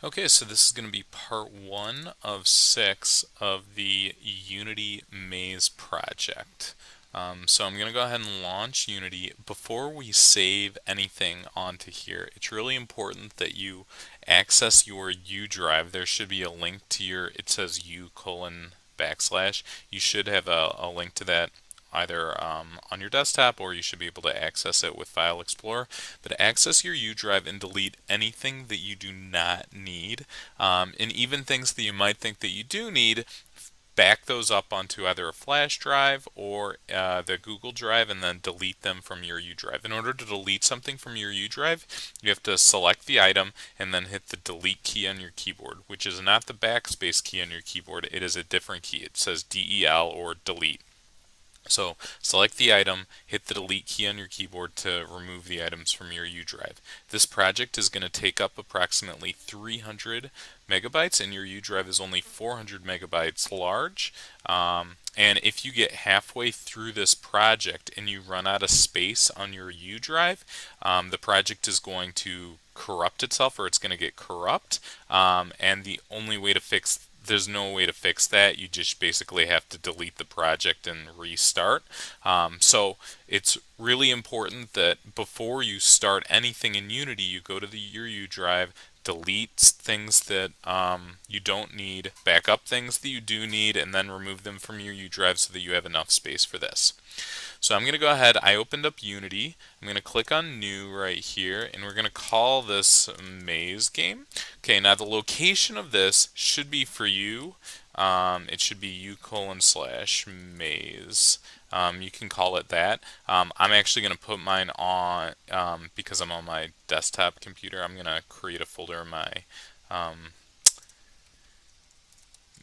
Okay, so this is going to be part 1 of 6 of the Unity Maze project. So I'm going to go ahead and launch Unity. Before we save anything onto here, it's really important that you access your U drive. There should be a link to it says U colon backslash. You should have a link to that either on your desktop, or you should be able to access it with File Explorer. But access your U drive and delete anything that you do not need. And even things that you might think that you do need, back those up onto either a flash drive or the Google Drive, and then delete them from your U drive. In order to delete something from your U drive, you have to select the item and then hit the delete key on your keyboard, which is not the backspace key on your keyboard. It is a different key. It says DEL or delete. So select the item, hit the delete key on your keyboard to remove the items from your U drive. This project is going to take up approximately 300 megabytes, and your U drive is only 400 megabytes large. And if you get halfway through this project and you run out of space on your U drive, the project is going to corrupt itself, or it's going to get corrupt. And the only way to fix there's no way to fix that. You just basically have to delete the project and restart. So it's really important that before you start anything in Unity, you go to your U drive, delete things that you don't need, back up things that you do need, and then remove them from your U drive so that you have enough space for this. So I'm going to go ahead, I opened up Unity, I'm going to click on New right here, and we're going to call this Maze Game. Okay, now the location of this should be for you. It should be u:/maze. You can call it that. I'm actually going to put mine on, because I'm on my desktop computer, I'm going to create a folder in my um,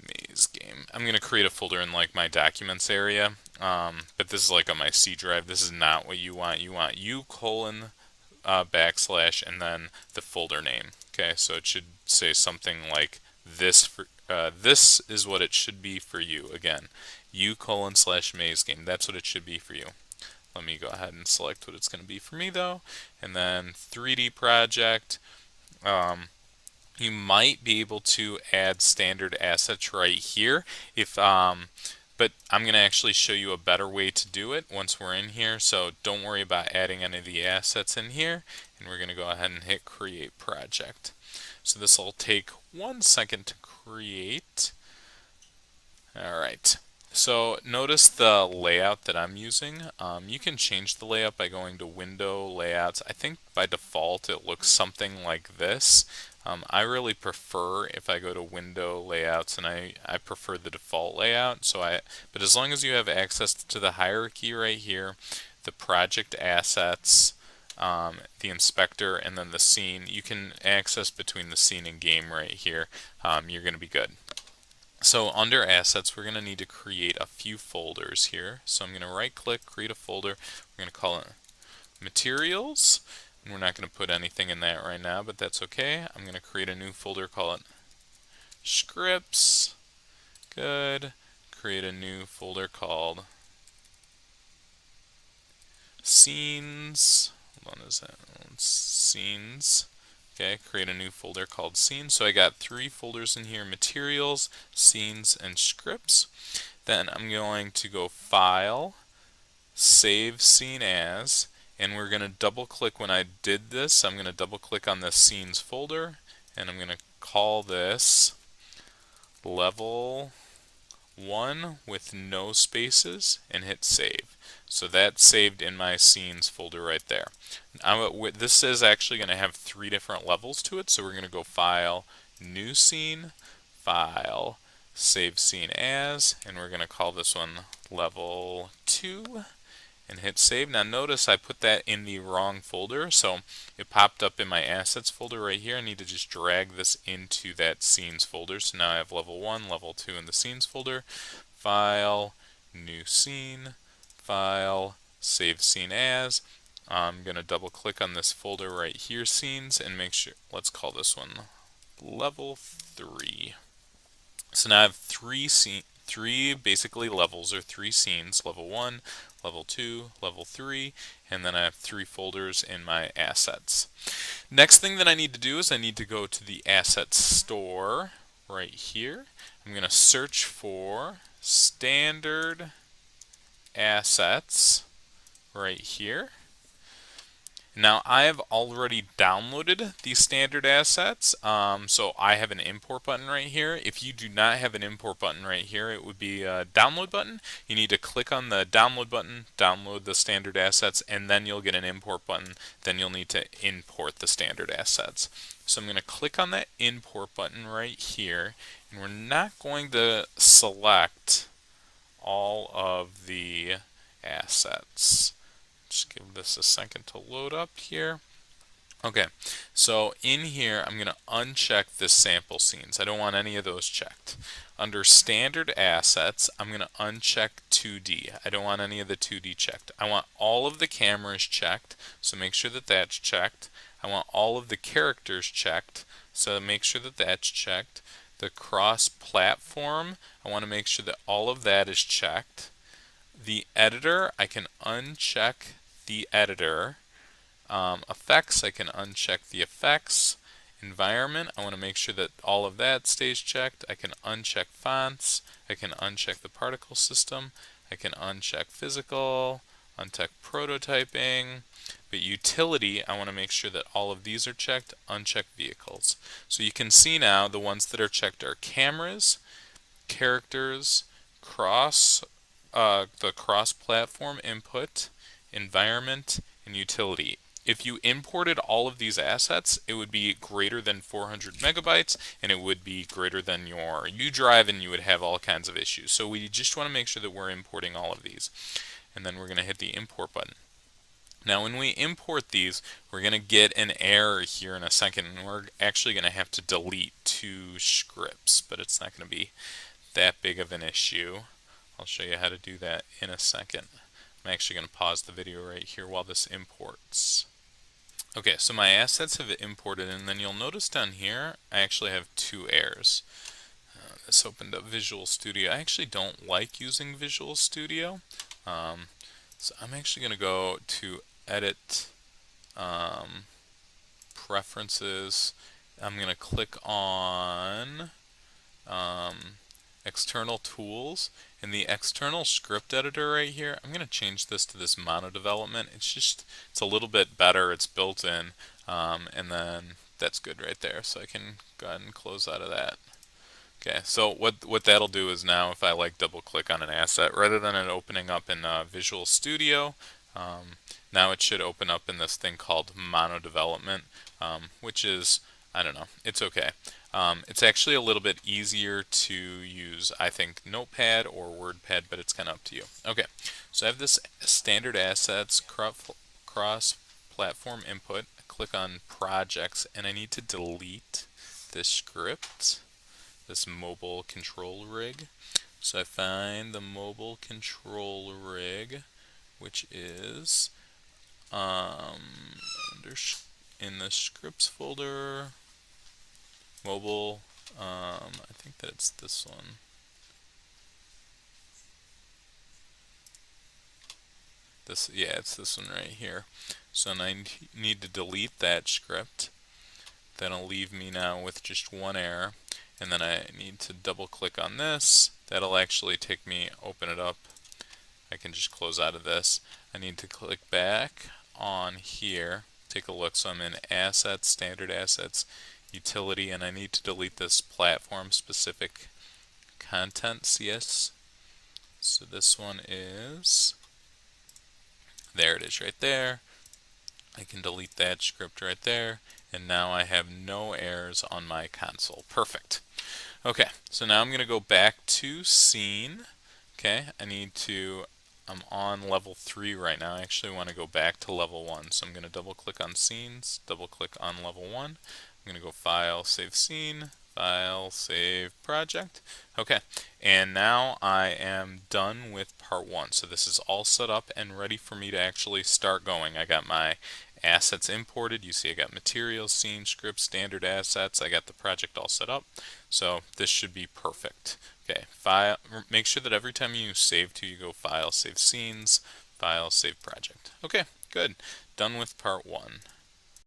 Maze Game. I'm going to create a folder in like my documents area, but this is like on my C drive. This is not what you want. You want u:/backslash and then the folder name. Okay, so it should say something like this for this is what it should be for you. Again, u:/maze game. That's what it should be for you. Let me go ahead and select what it's going to be for me though, and then 3D project. You might be able to add standard assets right here but I'm going to actually show you a better way to do it once we're in here, so don't worry about adding any of the assets in here, and we're going to go ahead and hit create project. So this will take 1 second to create. Alright, so notice the layout that I'm using. You can change the layout by going to Window, Layouts. I think by default it looks something like this. I really prefer if I go to Window, Layouts, and I prefer the default layout. But as long as you have access to the hierarchy right here, the project assets, the inspector, and then the scene, you can access between the scene and game right here. You're going to be good. So under assets, we're going to need to create a few folders here. So I'm going to right click, create a folder. We're going to call it materials. And we're not going to put anything in that right now, but that's okay. I'm going to create a new folder, call it scripts. Good. Create a new folder called scenes. What is that? Scenes. Okay, create a new folder called scenes. So I got 3 folders in here: materials, scenes, and scripts. Then I'm going to go File, Save Scene As, and we're going to double click when I did this. I'm going to double click on the scenes folder, and I'm going to call this level 1 with no spaces and hit save. So that's saved in my scenes folder right there. This is actually going to have 3 different levels to it, so we're going to go File, New Scene, File, Save Scene As, and we're going to call this one Level 2 and hit save. Now notice I put that in the wrong folder, so it popped up in my assets folder right here. I need to just drag this into that scenes folder. So now I have level 1, level 2 in the scenes folder. File, new scene, file, save scene as. I'm going to double click on this folder right here, scenes, and make sure, let's call this one level 3. So now I have three basically levels or 3 scenes: level 1, level 2, level 3, and then I have 3 folders in my assets. Next thing that I need to do is I need to go to the assets store right here. I'm going to search for standard assets right here. Now I have already downloaded these standard assets, so I have an import button right here. If you do not have an import button right here, it would be a download button. You need to click on the download button, download the standard assets, and then you'll get an import button. Then you'll need to import the standard assets. So I'm going to click on that import button right here, and we're not going to select all of the assets. Just give this a second to load up here. Okay, so in here I'm going to uncheck this sample scenes. I don't want any of those checked. Under standard assets, I'm going to uncheck 2D. I don't want any of the 2D checked. I want all of the cameras checked, so make sure that that's checked. I want all of the characters checked, so make sure that that's checked. The cross-platform, I want to make sure that all of that is checked. The editor, I can uncheck the editor. Effects, I can uncheck the effects. Environment, I want to make sure that all of that stays checked. I can uncheck fonts. I can uncheck the particle system. I can uncheck physical, uncheck prototyping. But utility, I want to make sure that all of these are checked. Uncheck vehicles. So you can see now the ones that are checked are cameras, characters, the cross-platform input, environment, and utility. If you imported all of these assets, it would be greater than 400 megabytes, and it would be greater than your U drive, and you would have all kinds of issues. So we just want to make sure that we're importing all of these. And then we're going to hit the import button. Now when we import these, we're going to get an error here in a second, and we're actually going to have to delete 2 scripts, but it's not going to be that big of an issue. I'll show you how to do that in a second. I'm actually going to pause the video right here while this imports. Okay, so my assets have imported, and then you'll notice down here I actually have 2 errors. This opened up Visual Studio. I actually don't like using Visual Studio, so I'm actually going to go to Edit, Preferences. I'm going to click on External Tools. In the external script editor right here, I'm going to change this to this mono development. It's a little bit better. It's built in, and then that's good right there. So I can go ahead and close out of that. Okay, so what that'll do is now if I like double click on an asset, rather than it opening up in Visual Studio, now it should open up in this thing called mono development, which is, I don't know, it's okay. It's actually a little bit easier to use, I think, Notepad or WordPad, but it's kind of up to you. Okay, so I have this standard assets cross-platform input. I click on projects, and I need to delete this script, this mobile control rig. So I find the mobile control rig, which is in the scripts folder. Mobile, I think that it's this one. Yeah, it's this one right here. So I need to delete that script. That'll leave me now with just 1 error. And then I need to double click on this. That'll actually take me, open it up. I can just close out of this. I need to click back on here. Take a look. So I'm in Assets, Standard Assets, Utility, and I need to delete this platform specific content CS. So this one is, there it is right there. I can delete that script right there, and now I have no errors on my console. Perfect. Okay, so now I'm going to go back to scene. Okay, I'm on level 3 right now. I actually want to go back to level 1. So I'm going to double click on scenes, double click on level 1. I'm going to go File, Save Scene, File, Save Project. Okay, and now I am done with part 1. So this is all set up and ready for me to actually start going. I got my assets imported. You see I got materials, scene, script, standard assets. I got the project all set up. So this should be perfect. Okay, make sure that every time you save to, you go File, Save Scenes, File, Save Project. Okay, good. Done with part one.